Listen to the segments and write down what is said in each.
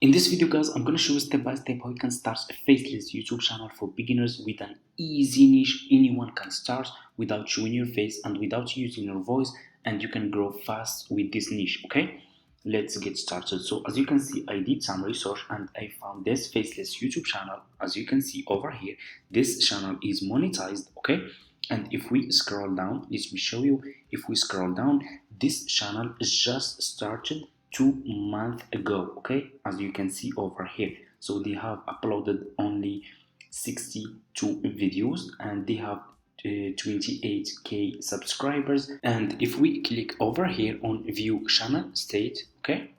In this video guys, I'm going to show you step by step how you can start a faceless YouTube channel for beginners with an easy niche. Anyone can start without showing your face and without using your voice, and you can grow fast with this niche. Okay, let's get started. So as you can see, I did some research and I found this faceless YouTube channel. As you can see over here, this channel is monetized. Okay, and if we scroll down, let me show you. If we scroll down, this channel is just started 2 months ago. Okay, as you can see over here, so they have uploaded only 62 videos and they have 28k subscribers. And if we click over here on view channel state, okay,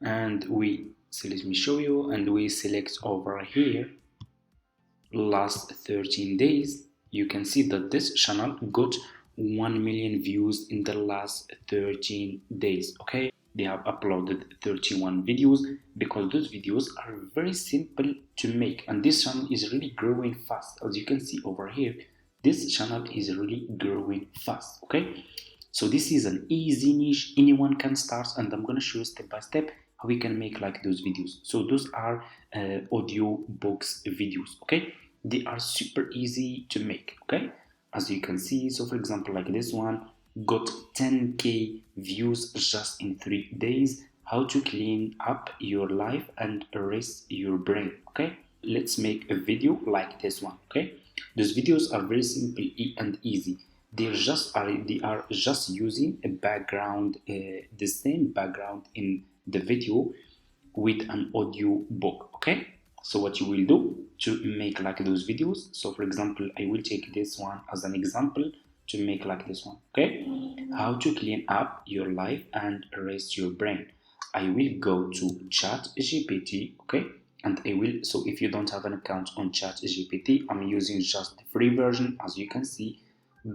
and let me show you, and we select over here last 13 days, you can see that this channel got 1 million views in the last 13 days. Okay, they have uploaded 31 videos because those videos are very simple to make, and this channel is really growing fast. As you can see over here, this channel is really growing fast. Okay, so this is an easy niche, anyone can start, and I'm going to show you step by step how we can make like those videos. So those are audio books videos. Okay, they are super easy to make. Okay, as you can see, so for example like this one got 10k views just in 3 days. How to clean up your life and erase your brain. Okay, let's make a video like this one. Okay, those videos are very simple and easy. They are just using a background, the same background in the video with an audio book. Okay, so what you will do to make like those videos, so for example I will take this one as an example to make like this one. Okay, how to clean up your life and erase your brain. I will go to chat gpt. Okay, and I will, so if you don't have an account on chat gpt, I'm using just the free version. As you can see,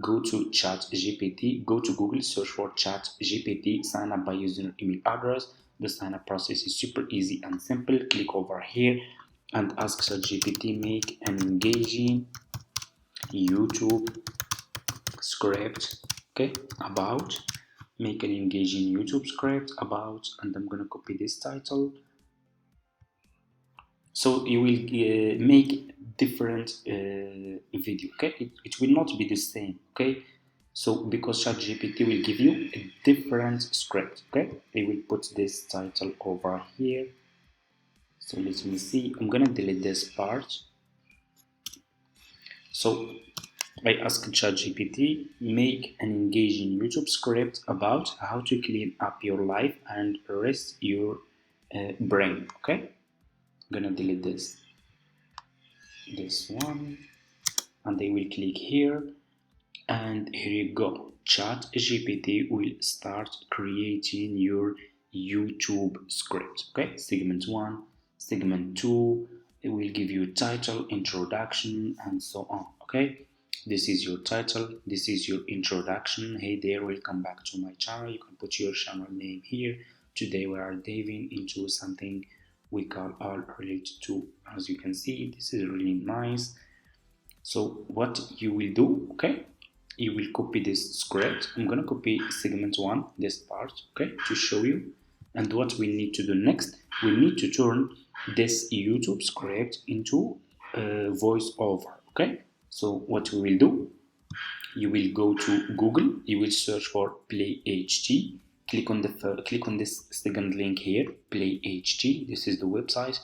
go to chat gpt, go to Google, search for chat gpt, sign up by using your email address. The sign up process is super easy and simple. Click over here and ask ChatGPT make an engaging YouTube script. Okay, about, make an engaging YouTube script about, and I'm gonna copy this title. So you will make different video. Okay, it will not be the same. Okay, so because ChatGPT will give you a different script. Okay, I will put this title over here. So let me see, I'm gonna delete this part. So I asked ChatGPT make an engaging YouTube script about how to clean up your life and rest your brain. Okay, I'm gonna delete this one, and I will click here, and here you go. ChatGPT will start creating your YouTube script. Okay, segment 1, segment 2, it will give you title, introduction, and so on. Okay, this is your title, this is your introduction. Hey there, welcome back to my channel. You can put your channel name here. Today we are diving into something we call all related to. As you can see, this is really nice. So what you will do, okay, you will copy this script. I'm gonna copy segment 1, this part, okay, to show you. And what we need to do next, we need to turn this YouTube script into voiceover. Okay, so what we will do, you will go to Google, you will search for PlayHT. Click on this second link here, PlayHT. This is the website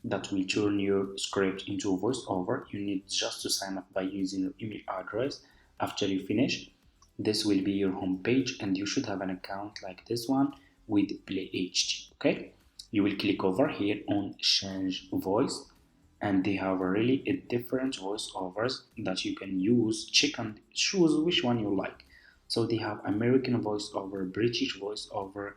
that will turn your script into a voiceover. You need just to sign up by using your email address. After you finish, this will be your home page, and you should have an account like this one with PlayHT. Okay, you will click over here on change voice, and they have really a different voiceovers that you can use. Check and choose which one you like. So they have American voiceover, British voiceover,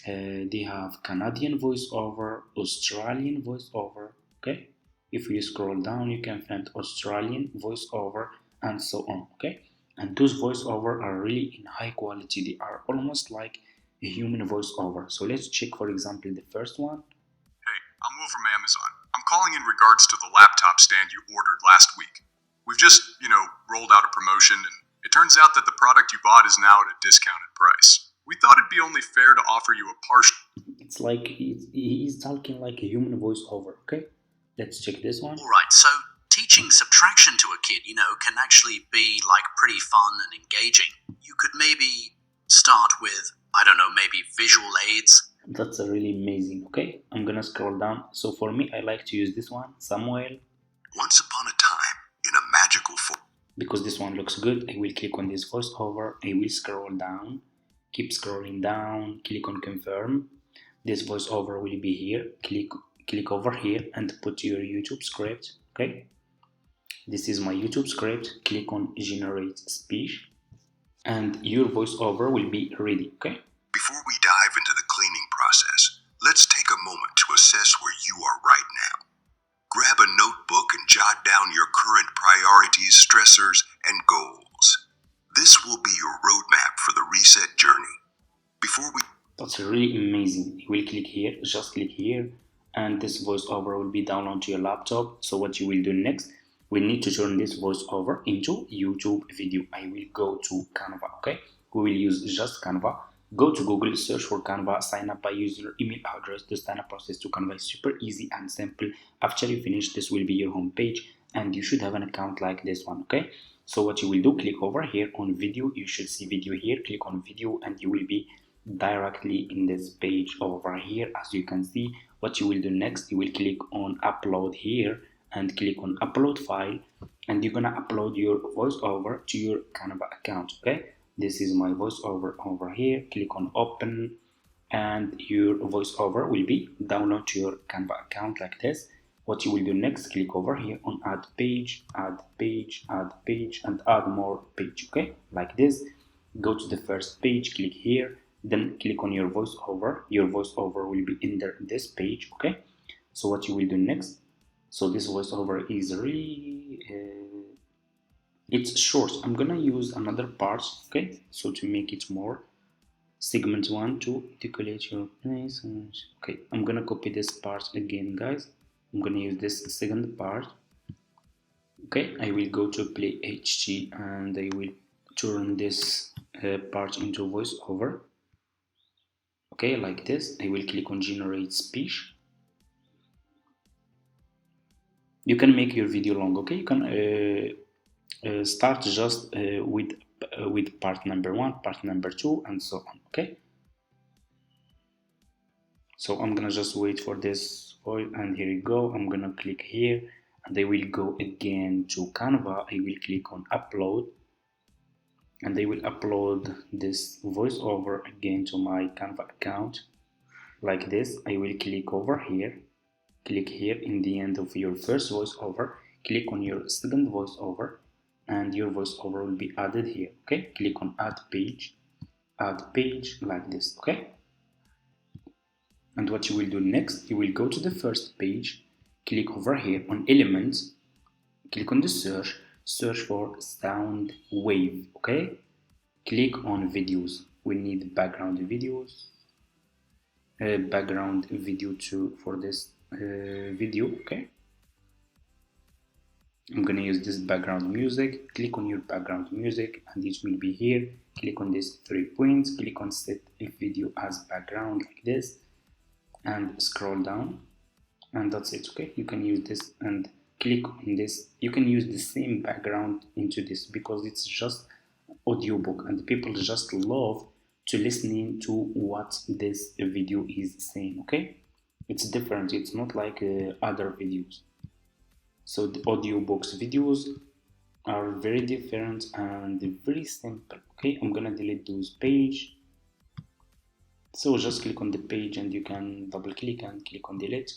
they have Canadian voiceover, Australian voiceover. Okay, if you scroll down, you can find Australian voiceover and so on. Okay, and those voiceover are really in high quality. They are almost like a human voiceover. So let's check, for example, the first one. Hey, I'm Will from Amazon. I'm calling in regards to the laptop stand you ordered last week. We've just, rolled out a promotion, and it turns out that the product you bought is now at a discounted price. We thought it'd be only fair to offer you a partial. It's like he's talking like a human voiceover. Okay, let's check this one. Alright, so teaching subtraction to a kid, can actually be like pretty fun and engaging. You could maybe start with, I don't know, maybe visual aids. That's a really amazing. Okay, I'm gonna scroll down. So for me, I like to use this one, Samuel, Once upon a time, in a magical forest. because this one looks good. I will click on this voiceover. I will scroll down, keep scrolling down, click on confirm. This voiceover will be here. Click over here and put your YouTube script. Okay, this is my YouTube script. Click on generate speech, and your voiceover will be ready. Okay. Before we dive into the cleaning process, let's take a moment to assess where you are right now. Grab a notebook and jot down your current priorities, stressors, and goals. This will be your roadmap for the reset journey. Before we That's really amazing. You will click here, just click here, and this voiceover will be downloaded to your laptop. So what you will do next, we need to turn this voiceover into YouTube video. I will go to Canva. Okay, we will use just Canva. Go to Google, search for Canva, sign up by using your email address. The sign up process to Canva is super easy and simple. After you finish, this will be your home page, and you should have an account like this one. Okay, so what you will do, click over here on video. You should see video here. Click on video, and you will be directly in this page over here. As you can see, what you will do next, you will click on upload here and click on upload file, and you're gonna upload your voiceover to your Canva account. Okay, this is my voiceover over here. Click on open, and your voiceover will be downloaded to your Canva account like this. What you will do next, click over here on add page, add page, add page, and add more page. Okay, like this. Go to the first page, click here, then click on your voiceover. Your voiceover will be in this page. Okay, so what you will do next, so this voiceover is really it's short. I'm gonna use another part. Okay, so to make it more, segment 1 to decorate your place. Okay, I'm gonna copy this part again, guys. I'm gonna use this second part. Okay, I will go to play HT and I will turn this part into voiceover. Okay, like this. I will click on generate speech. You can make your video long. Okay, you can start just with part number 1, part number 2, and so on. Okay, so I'm gonna just wait for this file, and here you go. I'm gonna click here, and I will go again to Canva. I will click on upload, and I will upload this voiceover again to my Canva account like this. I will click over here, click here in the end of your first voiceover, click on your second voiceover, and your voiceover will be added here. Okay, click on add page like this. Okay, and what you will do next, you will go to the first page, click over here on elements, click on the search for sound wave. Okay, click on videos. We need background videos, background video too for this video. Okay, I'm gonna use this background music. Click on your background music, and it will be here. Click on these 3 points, click on set a video as background like this, and scroll down, and that's it. Okay, you can use this and click on this. You can use the same background into this because it's just audiobook, and people just love to listening to what this video is saying. Okay, it's different. It's not like other videos. So the audiobooks videos are very different and very simple. Okay, I'm gonna delete those page. So just click on the page, and you can double click and click on delete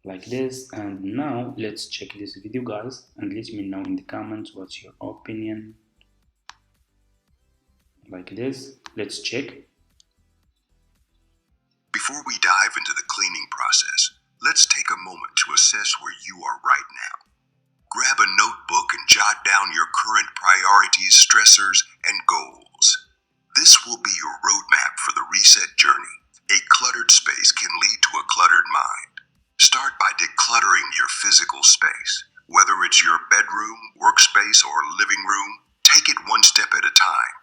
like this. And now let's check this video, guys, and let me know in the comments what's your opinion. Like this, let's check. Before we dive into the cleaning process, let's take a moment to assess where you are right now. Grab a notebook and jot down your current priorities, stressors, and goals. This will be your roadmap for the reset journey. A cluttered space can lead to a cluttered mind. Start by decluttering your physical space. Whether it's your bedroom, workspace, or living room, take it one step at a time.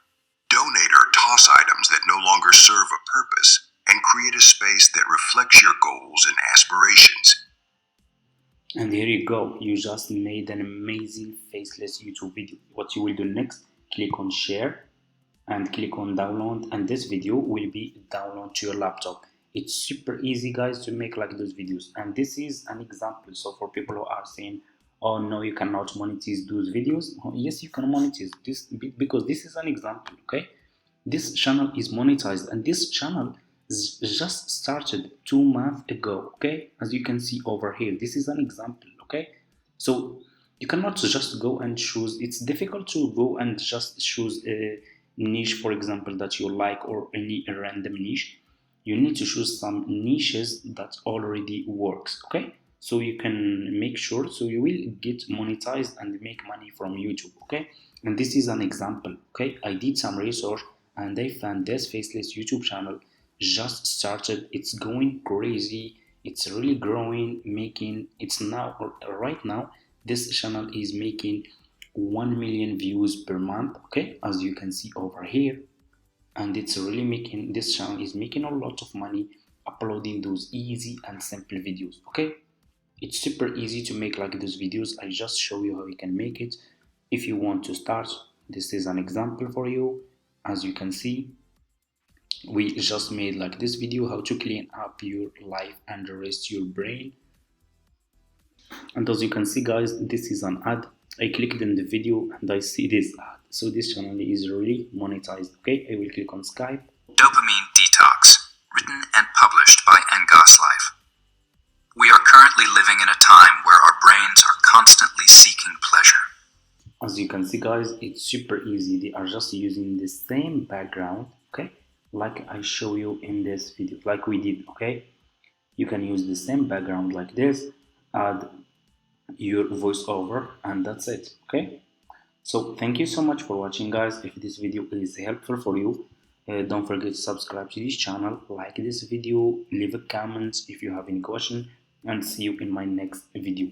Donate or toss items that no longer notifications. And here you go, you just made an amazing faceless YouTube video. What you will do next, click on share and click on download, and this video will be download to your laptop. It's super easy guys to make like those videos, and this is an example. So for people who are saying, oh no, you cannot monetize those videos, oh, yes you can monetize this, because this is an example. Okay, this channel is monetized, and this channel just started 2 months ago. Okay, as you can see over here, this is an example. Okay, so you cannot just go and choose. It's difficult to go and just choose a niche, for example, that you like, or any random niche. You need to choose some niches that already works. Okay, so you can make sure, so you will get monetized and make money from YouTube. Okay, and this is an example. Okay, I did some research and I found this faceless YouTube channel just started. It's going crazy, it's really growing, making, it's now, right now this channel is making 1 million views per month. Okay, as you can see over here, and it's really making, this channel is making a lot of money uploading those easy and simple videos. Okay, it's super easy to make like those videos. I just show you how you can make it. If you want to start, this is an example for you. As you can see, we just made like this video, how to clean up your life and rest your brain. And as you can see guys, this is an ad. I clicked in the video and I see this ad, so this channel is really monetized. Okay, I will click on Skype. Dopamine Detox, written and published by Engos Life. We are currently living in a time where our brains are constantly seeking pleasure. As you can see guys, it's super easy. They are just using the same background, okay, like I show you in this video, like we did. Okay, you can use the same background like this, add your voiceover, and that's it. Okay, so thank you so much for watching guys. If this video is helpful for you, don't forget to subscribe to this channel, like this video, leave a comment if you have any question, and see you in my next video.